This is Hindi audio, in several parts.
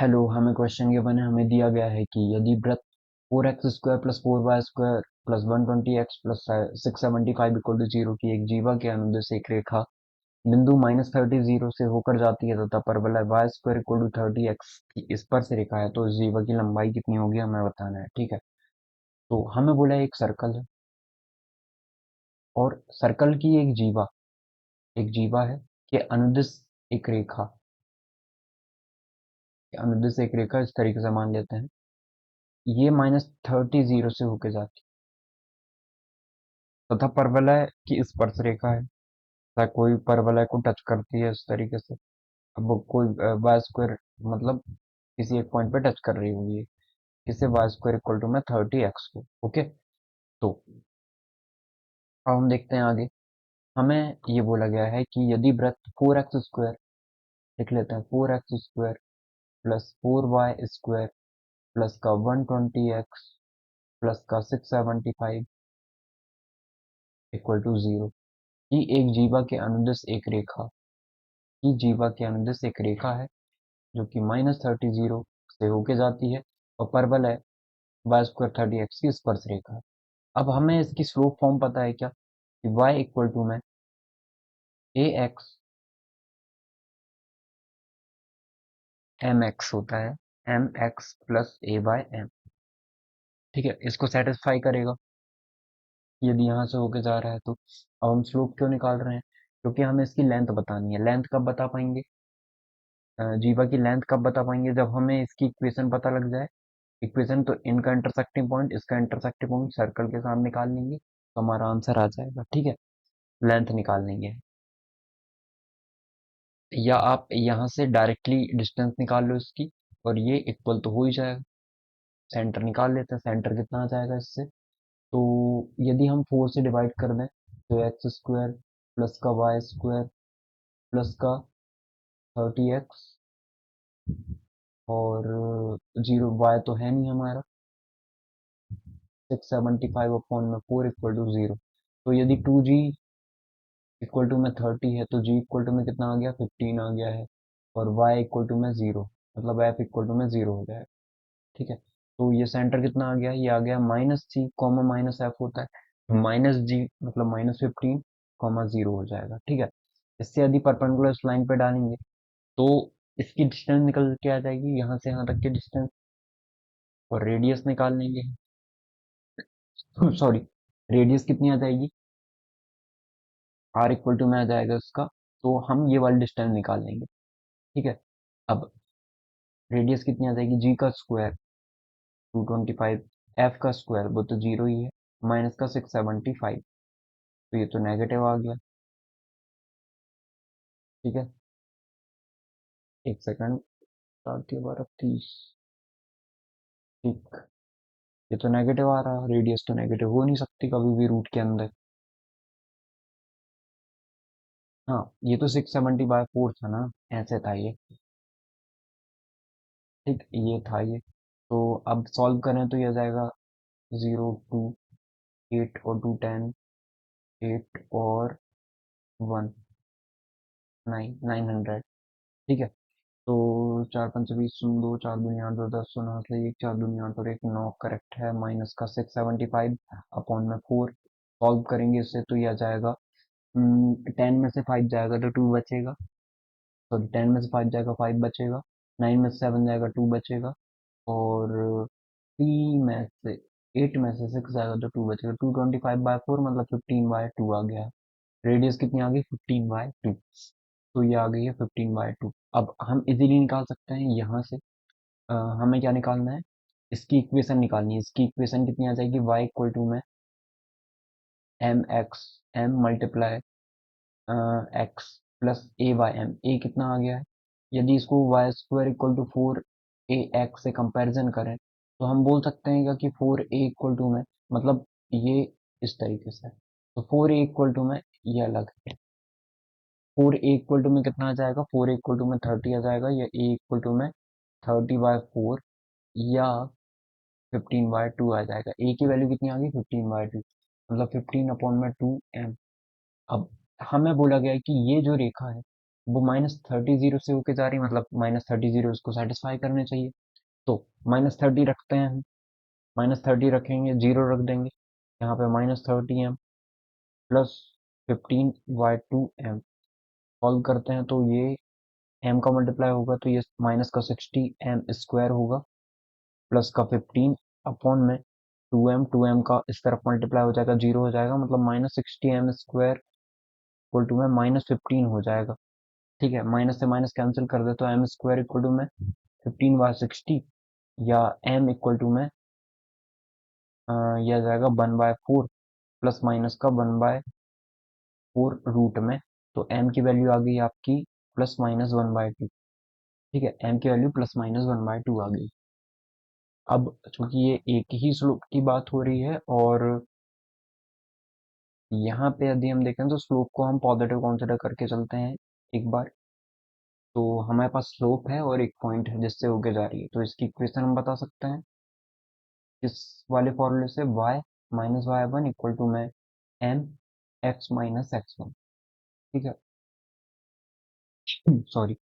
हेलो, हमें क्वेश्चन गिवन है। हमें दिया गया है कि यदि वृत्त 4x² + 4y² + 120x + 675 = 0 की एक जीवा के अनुदेश एक रेखा बिंदु -30 से होकर जाती है तथा परवलय y² = 30x की स्पर्श रेखा है, तो इस जीवा की लंबाई कितनी होगी हमें बताना है। ठीक है, तो हमें बोला एक सर्कल है और सर्कल की एक जीवा है कि अनुदिश एक रेखा इस तरीके से मान लेते हैं। ये -30 से होके जाती है तथा परवलय की स्पर्श रेखा है, तथा कोई परवलय को टच करती है इस तरीके से। अब वो कोई y² मतलब किसी एक पॉइंट पे टच कर रही होगी ये, किसे y² = में 30x को। ओके, तो अब हम देखते हैं आगे। हमें ये बोला गया है कि यदि वृत्त 4x² लिख लेते हैं, 4x² + 4y² प्लस का 120x प्लस का 675 = 0 की एक जीवा के अनुदिश एक रेखा है जो कि -30 से होके जाती है और परवलय y² 30x की स्पर्श रेखा है। अब हमें इसकी स्लोप फॉर्म पता है क्या कि y = में ax mx होता है, mx + a/m। ठीक है, इसको सेटिस्फाई करेगा यदि यहाँ से होके जा रहा है तो। अब हम स्लोप क्यों निकाल रहे हैं? क्योंकि हमें इसकी लेंथ बतानी है। लेंथ कब बता पाएंगे? जीवा की लेंथ कब बता पाएंगे? जब हमें इसकी इक्वेशन पता लग जाए। इक्वेशन तो इनका इंटरसेक्टिंग पॉइंट, इसका इंटरसेक्टिंग पॉइंट सर्कल के साथ निकाल लेंगे तो हमारा आंसर आ जाएगा। ठीक है, लेंथ निकाल लेंगे। या आप यहाँ से डायरेक्टली डिस्टेंस निकाल लो इसकी और ये इक्वल तो हो ही जाएगा। सेंटर निकाल लेते हैं, सेंटर कितना आ जाएगा इससे। तो यदि हम 4 से डिवाइड कर दें तो x² प्लस का y² प्लस का 30x और 0 y तो है नहीं हमारा, 675/4 = 0। तो यदि 2g इक्वल टू में 30 है तो g इक्वल टू में कितना आ गया, 15 आ गया है। और y इक्वल टू में 0, मतलब f इक्वल टू में 0 हो गया है। ठीक है, तो ये सेंटर कितना आ गया, ये आ गया -g, -f होता है -g मतलब -15, -0 हो जाएगा। ठीक है, इससे यदि परपेंडिकुलर इस लाइन पे डालेंगे तो इसकी डिस्टेंस निकल के आ जाएगी यहाँ से यहाँ तक की डिस्टेंस, और रेडियस निकाल लेंगे। सॉरी, रेडियस कितनी आ जाएगी, r इक्वल टू में आ जाएगा इसका, तो हम ये वाली डिस्टेंस निकाल लेंगे। ठीक है, अब रेडियस कितनी आ जाएगी, g का स्क्वायर 225, f का स्क्वायर वो तो 0 ही है, माइनस का 675, तो ये तो नेगेटिव आ गया। ठीक है, एक सेकंड, 7×12 = 30। ठीक, ये तो नेगेटिव आ रहा, रेडियस तो नेगेटिव हो नहीं सकती कभी भी रूट के अंदर। हाँ, ये तो 670/4 था ना, ऐसे था ये। ठीक, ये था ये। तो अब सॉल्व करें तो ये आ जाएगा 0, 2, 8 और 2 10, 8 और 1 9, 900। ठीक है, तो 4×5 = 20, सुन दो, 4×2 = 10, सुना से 1, 4×2 = 8 और 1 9 करेक्ट है, माइनस का 675/4। सॉल्व करेंगे इससे तो ये आ जाएगा 10 में से 5 जाएगा तो 2 बचेगा। सॉरी, 10 में से 5 जाएगा 5 बचेगा, 9 में से 7 जाएगा 2 बचेगा, और 3 में से 8 में से 6 जाएगा तो 2 बचेगा। 225/4 मतलब 15/2 आ गया। रेडियस कितनी आ गई, 15/2। तो ये आ गई है 15/2। अब हम इजीली निकाल सकते हैं यहाँ से। हमें क्या निकालना है, इसकी इक्वेशन निकालनी है। इसकी इक्वेशन कितनी आ जाएगी, y इक्वल टू में m multiply x plus a/m। a कितना आ गया है, यदि इसको y² = 4ax से कंपैरिजन करें तो हम बोल सकते हैं क्या कि 4a इक्वल टू में, मतलब ये इस तरीके से, तो 4a इक्वल टू में ये अलग है। 4a इक्वल टू में कितना आ जाएगा, 4a इक्वल टू में 30 आ जाएगा, या a इक्वल टू में 30/4 या 15/2 आ जाएगा। a की वैल्यू कितनी आ गई, 15/2, मतलब 15/2m। अब हमें बोला गया है कि ये जो रेखा है वो -30 जीरो से होके जा रही है, मतलब -30 जीरो उसको सेटिस्फाई करने चाहिए। तो -30 रखते हैं हम, -30 रखेंगे, जीरो रख देंगे यहाँ पे, -30m प्लस 15/2m। सॉल्व करते हैं तो ये m का मल्टीप्लाई होगा तो ये माइनस का 60m² होगा, प्लस का 15 अपॉन में 2m का इस तरफ मल्टीप्लाई हो जाएगा, जीरो हो जाएगा, मतलब -60m² इक्वल टू में -15 हो जाएगा। ठीक है, माइनस से माइनस कैंसिल कर दे तो m² इक्वल टू में 15/60, या m इक्वल टू में यह आ जाएगा 1/4, प्लस माइनस का 1/4 रूट में। तो m की वैल्यू आ गई आपकी +-1/2। ठीक है, m की वैल्यू +-1/2 आ गई। अब चूंकि ये एक ही स्लोप की बात हो रही है, और यहाँ पे यदि हम देखें तो स्लोप को हम पॉजिटिव कंसिडर करके चलते हैं एक बार। तो हमारे पास स्लोप है और एक पॉइंट है जिससे होके जा रही है, तो इसकी इक्वेशन हम बता सकते हैं इस वाले फॉर्मूले से, y-y1 इक्वल टू में mx-x1। ठीक है, सॉरी,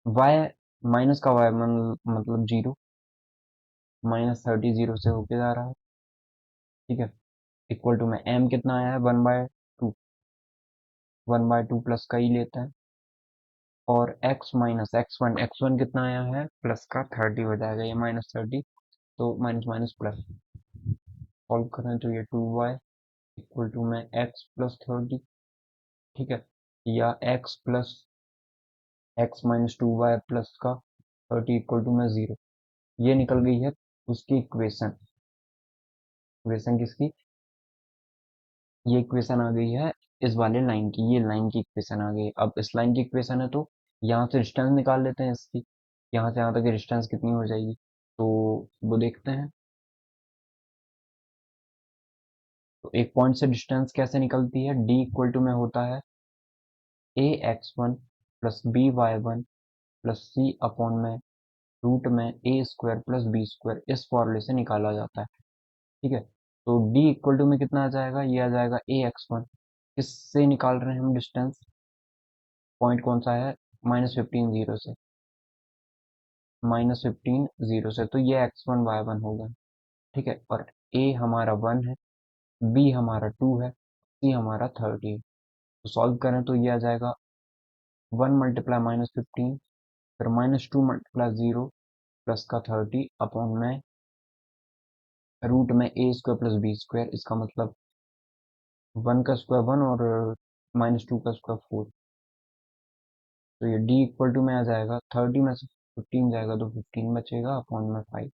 y माइनस का y मतलब जीरो, -30 जीरो से होके जा रहा है। ठीक है, इक्वल टू में m कितना आया है 1/2, 1/2 प्लस का ही लेते हैं, और x-x1 कितना आया है प्लस का 30 हो जाएगा, ये -30, तो माइनस माइनस प्लस। सॉल्व करें तो ये 2y इक्वल टू में x प्लस 30। ठीक है, या x-2y प्लस का 30 इक्वल टू में 0। ये निकल गई है उसकी इक्वेशन। इक्वेशन किसकी? ये इक्वेशन आ गई है इस वाले लाइन की, ये लाइन की इक्वेशन आ गई। अब इस लाइन की इक्वेशन है तो यहाँ से डिस्टेंस निकाल लेते हैं इसकी, यहाँ से यहाँ तक की डिस्टेंस कितनी हो जाएगी, तो वो देखते हैं। तो एक पॉइंट से डिस्टेंस कैसे निकलती है, d इक्वल टू में होता है ax1 plus by1 plus c upon में रूट में a² प्लस b², इस फॉर्मूले से निकाला जाता है। ठीक है, तो d इक्वल टू में कितना आ जाएगा, ये आ जाएगा ax1। किससे निकाल रहे हैं हम डिस्टेंस, पॉइंट कौन सा है, -15 जीरो से, -15 जीरो से, तो ये x1 y1 होगा। ठीक है, और a हमारा 1 है, b हमारा 2 है, c हमारा 30 है। तो सॉल्व करें तो ये आ जाएगा 1 मल्टीप्लाई -15, फिर -2 मल्टीप्लाई 0 प्लस का 30 अपॉन में रूट में a² प्लस b², इसका मतलब 1 का स्क्वायर 1 और -2 का स्क्वायर 4। तो ये d इक्वल टू में आ जाएगा 30 में से 15 जाएगा तो 15 बचेगा अपॉन में 5।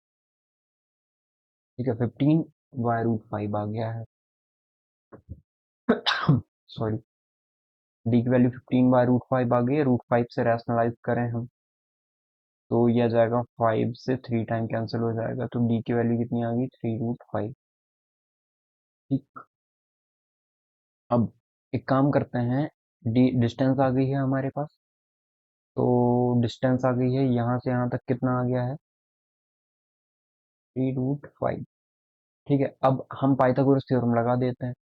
ठीक है, 15/√5 आ गया है। सॉरी, d की वैल्यू 15/√5 आ गई है। √5 से रैशनलाइज करें हम तो ये आ जाएगा 5 से 3 टाइम कैंसिल हो जाएगा, तो d की वैल्यू कितनी आ गई 3√5। ठीक, अब एक काम करते हैं, डी डिस्टेंस आ गई है हमारे पास, तो डिस्टेंस आ गई है यहाँ से यहाँ तक, कितना आ गया है 3√5। ठीक है, अब हम पाइथागोरस थ्योरम लगा देते हैं,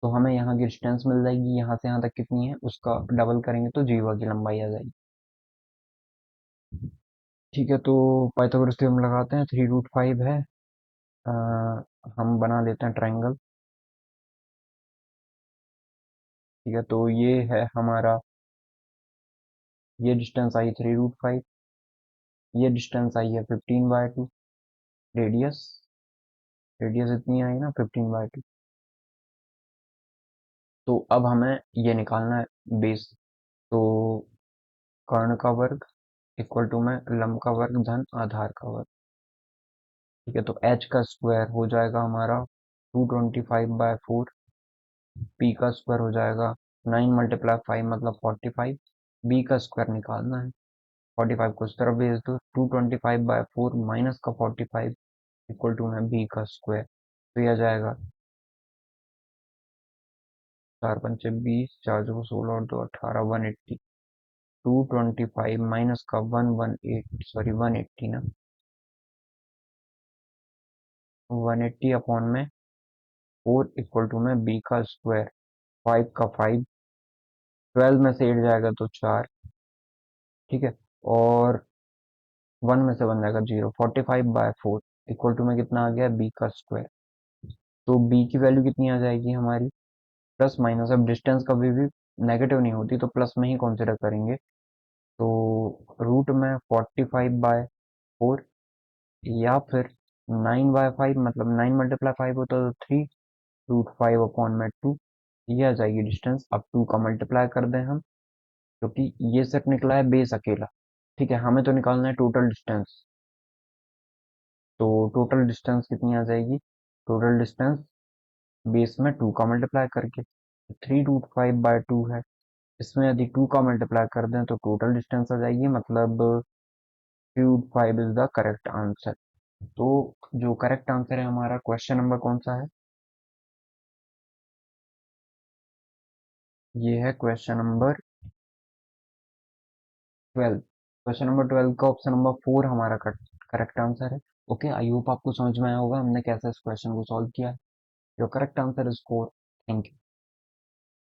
तो हमें यहाँ की डिस्टेंस मिल जाएगी, यहाँ से यहाँ तक कितनी है उसका डबल करेंगे तो जीवा की लंबाई आ जाएगी। ठीक है, तो पाइथागोरस थ्योरम लगाते हैं, 3√5 है। आ, हम बना लेते हैं ट्राइंगल। ठीक है, तो ये है हमारा, ये डिस्टेंस आई 3√5, ये डिस्टेंस आई है 15/2, रेडियस, रेडियस इतनी आई ना 15/2। तो अब हमें ये निकालना है बेस। तो कर्ण का वर्ग इक्वल टू में लंब का वर्ग धन आधार का वर्ग। ठीक है, तो h का स्क्वायर हो जाएगा हमारा 225/4, p का स्क्वायर हो जाएगा 9 मल्टीप्लाई 5 मतलब 45, b का स्क्वायर निकालना है, 45 को इस तरफ भेज दो, 225/4 माइनस का 45 इक्वल टू में b का स्क्वायर। तो यह आ जाएगा 4×5 = 20, 4×2 = 16 और 2 18, 180। 225 माइनस का 118, सॉरी 180 ना, 180 अपॉन में 4 इक्वल टू में b का स्क्वायर, 5 का 5 12 में से 8 जाएगा तो 4, ठीक है। और 1 में से 1 जाएगा 0। 45/4 इक्वल टू में कितना आ गया, बी का स्क्वायर। तो बी की वैल्यू कितनी आ जाएगी हमारी, प्लस माइनस, अब डिस्टेंस कभी भी नेगेटिव नहीं होती तो प्लस में ही कंसिडर करेंगे। तो रूट में 45/4 या फिर 9/5, मतलब 9 × 5 होता है तो 3, √5/2, ये आ जाएगी डिस्टेंस। अब 2 का मल्टीप्लाई कर दें हम, क्योंकि ये सेट निकला है बेस अकेला, ठीक है, हमें तो निकालना है टोटल डिस्टेंस। तो टोटल डिस्टेंस कितनी आ जाएगी, टोटल डिस्टेंस बेस में 2 का मल्टीप्लाई करके, 3 √5/2 है, इसमें यदि 2 का मल्टीप्लाई कर दें तो टोटल डिस्टेंस आ जाएगी, मतलब 3 √5 इज द करेक्ट आंसर। तो जो करेक्ट आंसर है हमारा, क्वेश्चन नंबर कौन सा है, ये है क्वेश्चन नंबर 12। क्वेश्चन नंबर 12 का ऑप्शन नंबर 4 हमारा करेक्ट आंसर है। ओके, आई होप आपको समझ में आया होगा हमने कैसे इस क्वेश्चन को सॉल्व किया है। Your correct answer is 4। Thank you.